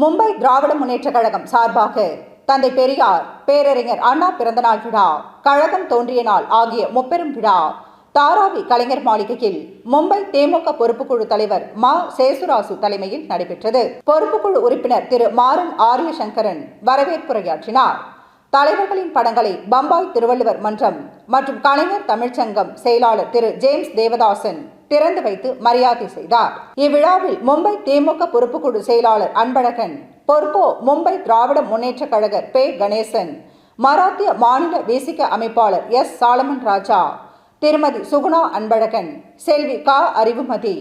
மும்பை திராவிட முன்னேற்ற கழகம் சார்பாக தந்தை பெரியார், பேரறிஞர் அண்ணா பிறந்தநாள் விழா, கழகம் தோன்றிய நாள் ஆகிய முப்பெரும் விழா தாராவி கலைஞர் மாளிகையில் மும்பை திமுக பொறுப்புக்குழு தலைவர் மா. சேசுராசு தலைமையில் நடைபெற்றது. பொறுப்புக்குழு உறுப்பினர் திரு மாறன் ஆரியசங்கரன் வரவேற்புரையாற்றினார். தலைவர்களின் படங்களை பம்பாய் திருவள்ளுவர் மன்றம் மற்றும் கலைஞர் தமிழ்ச்சங்கம் செயலாளர் திரு ஜேம்ஸ் தேவதாசன் திறந்து வைத்து மரியாதை செய்தார். இவ்விழாவில் மும்பை திமுக பொறுப்புக்குழு செயலாளர் அன்பழகன், பொறுப்போ மும்பை திராவிட முன்னேற்ற கழக பே. கணேசன், மராத்திய மாநில விசிக அமைப்பாளர் எஸ். சாலமன் ராஜா, திருமதி சுகுணா அன்பழகன், செல்வி க. அறிவுமதி,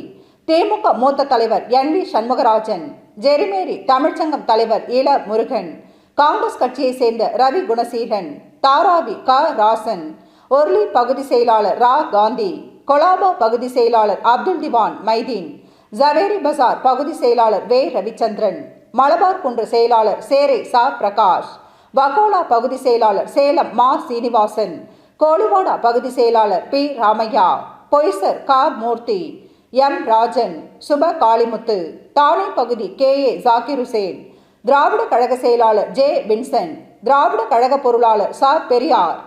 திமுக மூத்த தலைவர் என். வி. சண்முகராஜன், ஜெரிமேரி தமிழ்ச்சங்கம் தலைவர் இள முருகன், காங்கிரஸ் கட்சியை சேர்ந்த ரவி குணசீலன், தாராவி க. ராசன், ஒர்லி பகுதி செயலாளர் ரா. காந்தி, கொலாபா பகுதி செயலாளர் அப்துல் திவான் மைதீன், ஜவேரி பசார் பகுதி செயலாளர் வே. ரவிச்சந்திரன், மலபார் குன்று செயலாளர் சேரை சா. பிரகாஷ், வகோலா பகுதி செயலாளர் சேலம் மா. சீனிவாசன், கோலிவாடா பகுதி செயலாளர் பி. ராமையா, பொய்சர் க. மூர்த்தி, எம். ராஜன், சுப காளிமுத்து, தானே பகுதி கே. ஏ. ஜாகிர் ஹுசேன், திராவிட கழக செயலாளர் ஜே. வின்சென்ட், திராவிட கழக பொருளாளர் ச. பெரியார்,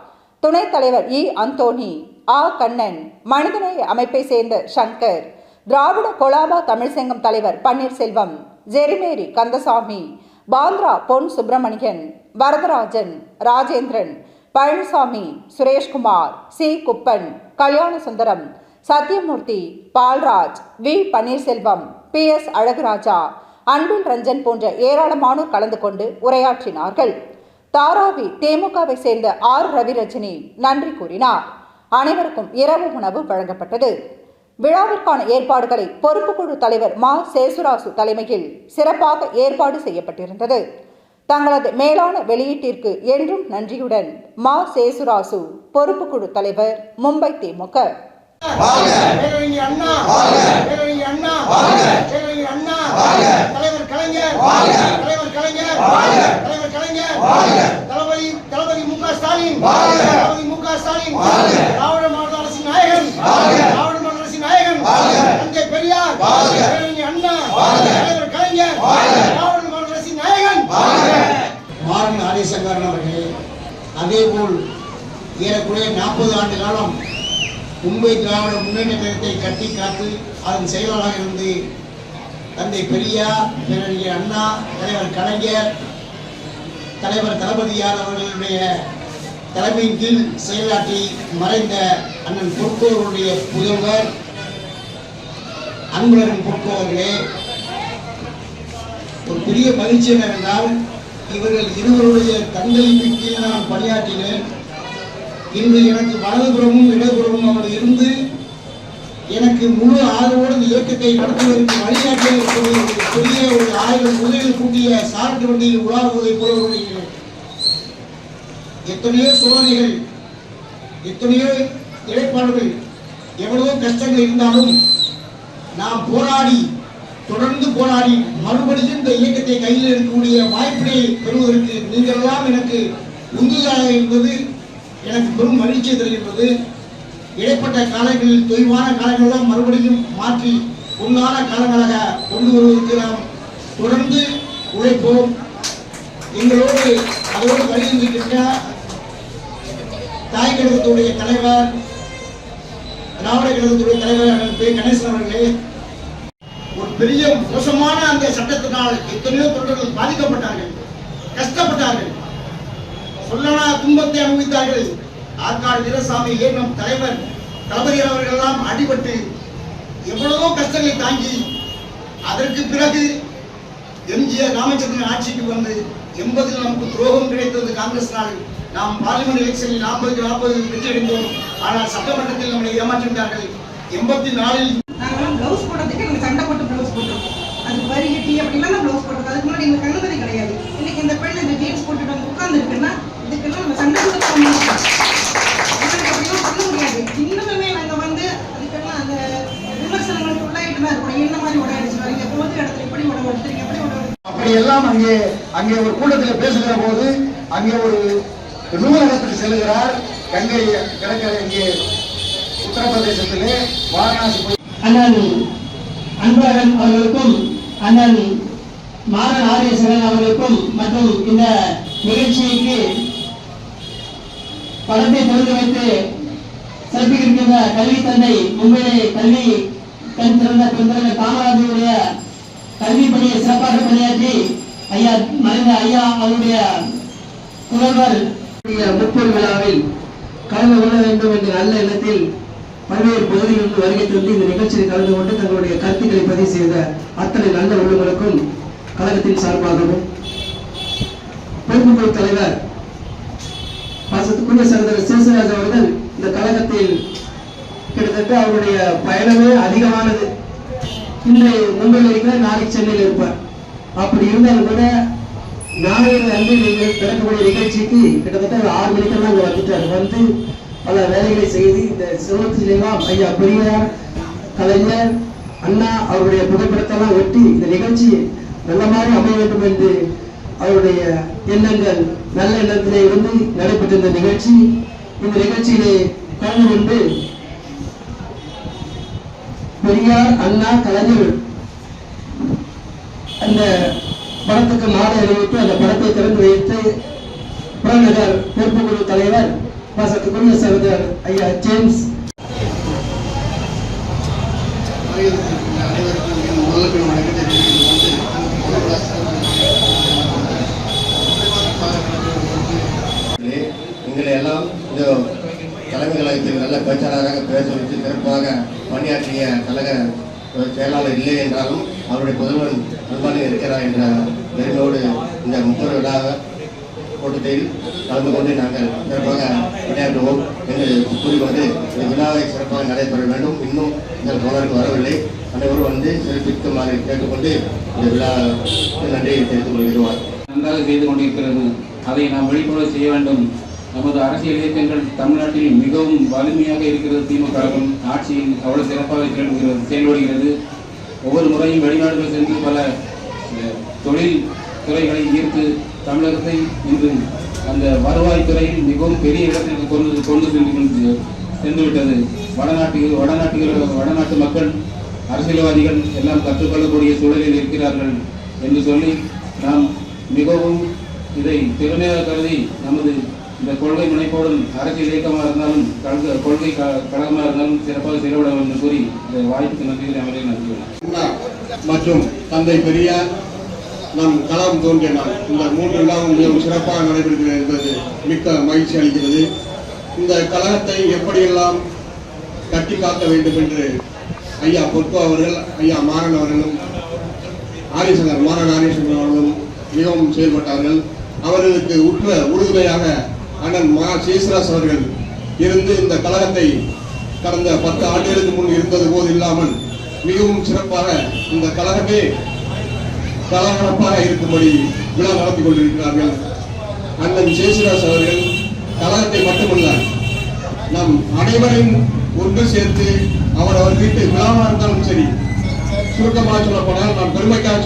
துணைத் தலைவர் இ. அந்தோனி, ஆ. கண்ணன், மனிதநேய அமைப்பை சேர்ந்த சங்கர், திராவிட கொலாபா தமிழ்ச்சங்கம் தலைவர் பன்னீர்செல்வம், ஜெரிமேரி கந்தசாமி, பாந்திரா Pon Subramanian, Varadarajan, Rajendran, Palanisamy, Sureshkumar, C. Kuppan, Kalyana Sundaram, Sathyamoorthy, Paulraj, V. Panneerselvam, P. S. Alaguraja, Anbil Ranjan போன்ற ஏராளமானோர் கலந்து கொண்டு உரையாற்றினார்கள். தாராவி திமுகவை சேர்ந்த ஆர். ரவிரஜினி நன்றி கூறினார். அனைவருக்கும் இரவு உணவு வழங்கப்பட்டது. விழாவிற்கான ஏற்பாடுகளை பொறுப்புக்குழு தலைவர் மா. சேசுராசு தலைமையில் சிறப்பாக ஏற்பாடு செய்யப்பட்டிருந்தது. தங்களது மேலான வெளியீட்டிற்கு என்றும் நன்றியுடன் மா. சேசுராசு, பொறுப்புக்குழு தலைவர், மும்பை திமுக. தலைவர் கலைஞர், தலைவர் கலைஞர், தலைவர் கலைஞர், தளபதி மு. க. ஸ்டாலின், தளபதி மு. க. ஸ்டாலின், திராவிட மாடல் அரசின் நாயகன், திராவிட மாடல் அரசின் நாயகன், தந்தை பெரியார், அண்ணா, தலைவர் கலைஞர், திராவிட மாடல் அரசின் நாயகன். மாறன் ஆரியசங்கரன் அவர்களே, அதேபோல் ஏறக்குறைய 40 ஆண்டு காலம் மும்பை திராவிட முன்னேற்ற கழகத்தை கட்டி காத்து அதன் செயலாளராக இருந்து தந்தை பெரியார், பேரறிஞர் அண்ணா, தலைவர் கலைஞர், தலைவர் தளபதியார் அவர்களுடைய தலைமையின் கீழ் செயலாற்றி மறைந்த அண்ணன் பொற்கோவருடைய புதல்வர் அன்பழகன் பொற்கோவர்களே, ஒரு பெரிய மகிழ்ச்சி என்னவென்றால் இவர்கள் இருவருடைய தந்தையின் கீழ் நான் பணியாற்றினேன். இன்று எனக்கு வலதுபுறமும் இடதுபுறமும் அவர் இருந்து எனக்கு முழு ஆதரவோடு இந்த இயக்கத்தை நடத்துவதற்கு வழிகாட்டிய பெரிய ஒரு 1000 முதலில் கூட்டிய சாரட்டு வண்டியில் உலாவுவதை போல வருகிறேன். எத்தனையோ சோதனைகள், எத்தனையோ இழைப்பாடுகள், எவ்வளவோ கஷ்டங்கள் இருந்தாலும் நாம் போராடி, தொடர்ந்து போராடி மறுபடியும் இந்த இயக்கத்தை கையில் இருக்கக்கூடிய வாய்ப்பினை பெறுவதற்கு நீங்களெல்லாம் எனக்கு உந்துதலாக இருந்தது. எனக்கு பெரும் மகிழ்ச்சியை தருகின்றது. இடைப்பட்ட காலங்களில் தொய்வான காலங்களெல்லாம் மறுபடியும் மாற்றி பொன்னான காலங்களாக கொண்டு வருவதற்கு நாம் தொடர்ந்து உழைப்போம். எங்களோடு அதோடு வருகின்ற தாய் கழகத்துடைய தலைவர், திராவிட கழகத்துடைய தலைவர் பே. கணேசன் அவர்களே, ஒரு பெரிய மோசமான அந்த சட்டத்தினால் எத்தனையோ தொண்டர்கள் பாதிக்கப்பட்டார்கள், கஷ்டப்பட்டார்கள், சொல்லனா துன்பத்தை அனுபவித்தார்கள். ஆற்காடு வீரசாமி, ஏனம் தலைவர் தளபதி அவர்கள் எல்லாம் அடிபட்டு எவ்வளவோ கஷ்டங்களை தாங்கி அதற்கு பிறகு எம்ஜிஆர் ராமச்சந்திரன் ஆட்சிக்கு வந்து 80 நமக்கு துரோகம் கிடைத்தது. காங்கிரஸ்னால் நாம் பார்லிமெண்ட் எலெக்ஷனில் 40 வெற்றி அடைந்தோம். ஆனால் சட்டமன்றத்தில் நம்மளை ஏமாற்றிவிட்டார்கள். 84 நாங்களாம் பிளவுஸ் போடுறதுக்கு எங்களுக்கு சண்டை போட்டு பிளவுஸ் போட்டோம். அது வரி கட்டி அப்படின்னா பிளவுஸ் போட்டோம். அதுக்கு முன்னாடி எங்களுக்கு அனுமதி கிடையாது. இன்னைக்கு இந்த பெண் இந்த ஜீன்ஸ் போட்டுட்டு வந்து உட்கார்ந்து இருக்குன்னா இதுக்கெல்லாம் நம்ம சண்டை போட்டு பண்ண முடியாது. இன்னுமே நாங்க வந்து அதுக்கெல்லாம் அந்த விமர்சனங்களுக்கு உள்ளாயிட்டு தான் இருக்கோம். என்ன மாதிரி உடையாடிச்சு வரீங்க, பொது இடத்துல எப்படி உடம்பு எடுத்துறீங்க, எப்படி உடம்பு அப்படி எல்லாம் அங்கே ஒரு கூட்டத்தில் பேசுகிற போது அங்கே ஒரு நூலகத்துக்கு செல்கிறார். கங்கை கடற்கரை இங்கே உத்தரப்பிரதேசத்திலே வாரணாசி போய் அண்ணாணி அன்பழகன் அவர்களுக்கும் அண்ணாணி மாறன் ஆரியசரன் அவர்களுக்கும் மற்றும் இந்த நிகழ்ச்சிக்கு படத்தை திறந்து வைத்து சிறப்பிக்கின்ற கல்வி தந்தை மும்பையிலே கல்வி கண் திறந்த பெருந்தலைவர் காமராஜருடைய கல்வி பணியை சிறப்பாக பணியாற்றி மறைந்த ஐயா அவருடைய புதல்வர் முப்பொரு விழாவில் கலந்து கொள்ள வேண்டும் என்ற நல்ல எண்ணத்தில் பல்வேறு பகுதிகளுக்கு வருகை தந்து இந்த நிகழ்ச்சியில் கலந்து கொண்டு தங்களுடைய கருத்துக்களை பதிவு செய்த அத்தனை நல்ல உள்ளவர்களுக்கும் கழகத்தின் சார்பாகவும் பொதுக்குழு தலைவர் பாசத்துக்குரிய சகோதரர் சேசுராஜ் அவர்கள் இந்த கழகத்தில் கிட்டத்தட்ட அவருடைய பயணமே அதிகமானது. இன்று மும்பையில் இருக்கிற நாளைக்கு சென்னையில் இருப்பார். அப்படி இருந்தாலும் கூட நாளைய அன்று நீங்கள் திறக்கக்கூடிய நிகழ்ச்சிக்கு கிட்டத்தட்ட 6 மணிக்கெல்லாம் அங்கே வந்துட்டார். வந்து பல வேலைகளை செய்து இந்த சிவத்திலாம் ஐயா பெரியார், கலைஞர், அண்ணா அவருடைய புகைப்படத்தெல்லாம் ஒட்டி இந்த நிகழ்ச்சி நல்ல மாதிரி அமைய வேண்டும் என்று அவருடைய எண்ணங்கள் நல்ல எண்ணத்திலே இருந்து நடைபெற்ற இந்த நிகழ்ச்சி. இந்த நிகழ்ச்சியிலே கலந்து கொண்டு பெரியார், அண்ணா, கலைஞர் அந்த படத்துக்கு மாலை அணிவித்து அந்த படத்தை திறந்து வைத்து புறநகர் பொறுப்புக்குழு தலைவர் பாசத்துக்குரிய சகோதரர் ஐயா ஜேம்ஸ் எங்களை எல்லாம் இந்த தலைமை கழகத்தில் நல்ல பேச்சாளராக பேச வைத்து சிறப்பாக பணியாற்றிய கழக செயலாளர் இல்லை என்றாலும் அவருடைய புதல்வன் அன்பானி இருக்கிறார் என்ற பெருமையோடு இந்த 30 விழா கூட்டத்தில் கலந்து கொண்டு நாங்கள் சிறப்பாக பணியாற்றுவோம் என்று கூறிக்கொண்டு இந்த விழாவை சிறப்பாக நடைபெற வேண்டும். இன்னும் எங்கள் தோழருக்கு வரவில்லை, அனைவரும் வந்து சிறப்பிக்குமாறு கேட்டுக்கொண்டு இந்த விழாவுக்கு நன்றியை தெரிவித்துக் கொள்கிறோம். நன்றாக செய்து கொண்டிருக்கிறது. அதை நாம் விழிப்புணர்வு செய்ய வேண்டும். நமது அரசியல் இயக்கங்கள் தமிழ்நாட்டில் மிகவும் வலிமையாக இருக்கிறது. திமுக கழகம் ஆட்சியில் அவ்வளவு சிறப்பாக செயல்படுகிறது. ஒவ்வொரு முறையும் வெளிநாடுகள் சென்று பல தொழில் துறைகளை ஈர்த்து தமிழகத்தை இன்று அந்த வருவாய் துறையில் மிகவும் பெரிய இடத்திற்கு கொண்டு சென்றுவிட்டது. வடநாட்டு மக்கள் அரசியல்வாதிகள் எல்லாம் கற்றுக்கொள்ளக்கூடிய சூழலில் இருக்கிறார்கள் என்று சொல்லி நாம் மிகவும் இதை திறமையாக கருதி நமது இந்த கொள்கை முனைப்போடும் அரசியல் இயக்கமாக இருந்தாலும் கொள்கை கழகமாக இருந்தாலும் சிறப்பாக செயல்பட வேண்டும் என்று கூறி இந்த வாய்ப்புக்கு நன்றிகளை அமர்வை நன்றியுள்ளேன். மற்றும் தந்தை பெரியார் நம் களம் தோன்றிய நாள் இந்த 3 விழாவும் மிகவும் சிறப்பாக நடைபெறுகிறது என்பது மிக்க மகிழ்ச்சி அளிக்கிறது. இந்த கழகத்தை எப்படியெல்லாம் கட்டி காக்க வேண்டும் என்று ஐயா பொற்கோ அவர்கள், ஐயா மாறன் அவர்களும், மாறன் ஆரியசங்கர் அவர்களும் மிகவும் செயல்பட்டார்கள். அவர்களுக்கு உற்ற உறுதுணையாக அண்ணன் சேசுராஜ் அவர்கள் இருந்து இந்த கழகத்தை கடந்த 10 ஆண்டுகளுக்கு முன் இருந்தது போது இல்லாமல் மிகவும் சிறப்பாக இந்த கழகமே கலகலப்பாக இருக்கும்படி விழா நடத்தி கொண்டிருக்கிறார்கள். அண்ணன் சேசுராஜ் அவர்கள் கழகத்தை மட்டுமல்ல நம் அனைவரையும் ஒன்று சேர்த்து அவர் வீட்டு விழாவாக இருந்தாலும் சரி, சுருக்கமாக சொல்லப்போனால் நான் பெருமைக்காக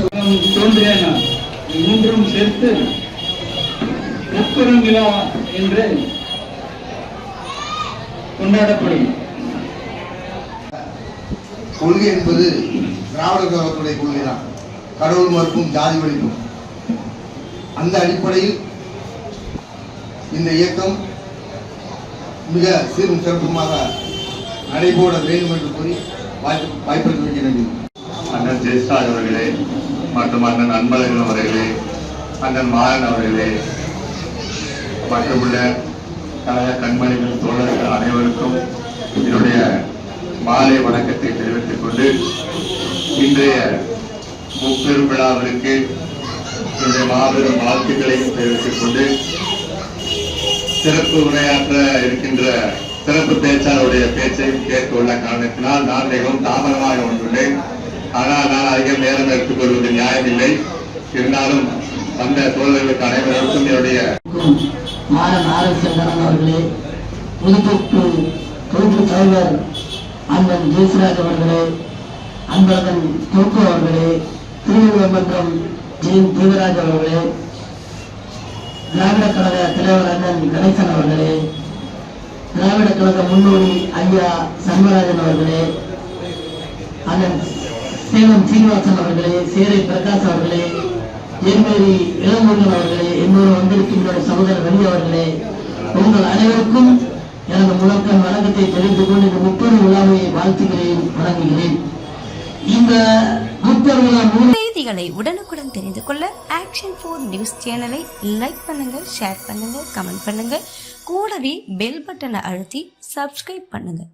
தோன்றிய மூன்றும் சேர்த்து முப்பெரும் விழா என்று கொண்டாடப்படும். கொள்கை என்பது திராவிட கழகத்துடைய கொள்கைதான். கடவுள் மறுப்பும் ஜாதி ஒழிப்பும். அந்த அடிப்படையில் இந்த இயக்கம் மிக சீரும் சிறப்புமாக நடைபோட வேண்டும் என்று கூறி வாய்ப்பளிக்க வேண்டியது. அண்ணன் ஜெயஸ்ராஜ் அவர்களே மற்றும் அண்ணன் அன்பழகன் அவர்களே, அண்ணன் மாறன் அவர்களே, மற்றுமுள்ள கழக கண்மணிகள் தோழர்கள் அனைவருக்கும் என்னுடைய மாலை வணக்கத்தை தெரிவித்துக் கொண்டு இன்றைய முப்பெரும் விழாவிற்கு என்னுடைய மாபெரும் வாழ்த்துக்களையும் தெரிவித்துக் கொண்டு சிறப்பு உரையாற்ற இருக்கின்ற சிறப்பு பேச்சாளருடைய பேச்சையும் கேட்க உள்ள காரணத்தினால் நான் மிகவும் தாமதமாக வந்துள்ளேன். ஆனால் நான் அதிக நேரம் எடுத்துக் கொள்வது நியாயமில்லை. இருந்தாலும் அந்த தோழர்களுக்கு அனைவருக்கும் என்னுடைய மாறன் ஆரியசங்கரன் அவர்களே, பொறுப்பு தலைவர் அண்ணன் ஜெயசுராஜ் அவர்களே, அன்பழகன் பொறுப்பு அவர்களே, திருவள்ளுவர் மன்றம் தீவராஜ் அவர்களே, திராவிட கழக தலைவர் அண்ணன் கணேசன் அவர்களே, திராவிட கழக முன்னோடி ஐயா சண்மராஜன் அவர்களே, அண்ணன் சேலம் சீனிவாசன் அவர்களே, சேரை பிரகாஷ் அவர்களே, ஏன்மேரி இளமுருகன் அவர்களே, என்னோட வந்திருக்கின்ற சகோதர ரவி அவர்களே, உங்கள் அனைவருக்கும் எனது முழக்கம் வணக்கத்தை தெரிந்து கொண்டு இந்த முப்பெரும் விழாவை வாழ்த்துகிறேன், வணங்குகிறேன். இந்த முப்பெரும் விழா செய்திகளை உடனுக்குடன் தெரிந்து கொள்ள ஆக்ஷன் 4 நியூஸ் சேனலை லைக் பண்ணுங்க, ஷேர் பண்ணுங்க, கமெண்ட் பண்ணுங்க. கூடவே பெல் பட்டனை அழுத்தி சப்ஸ்கிரைப் பண்ணுங்க.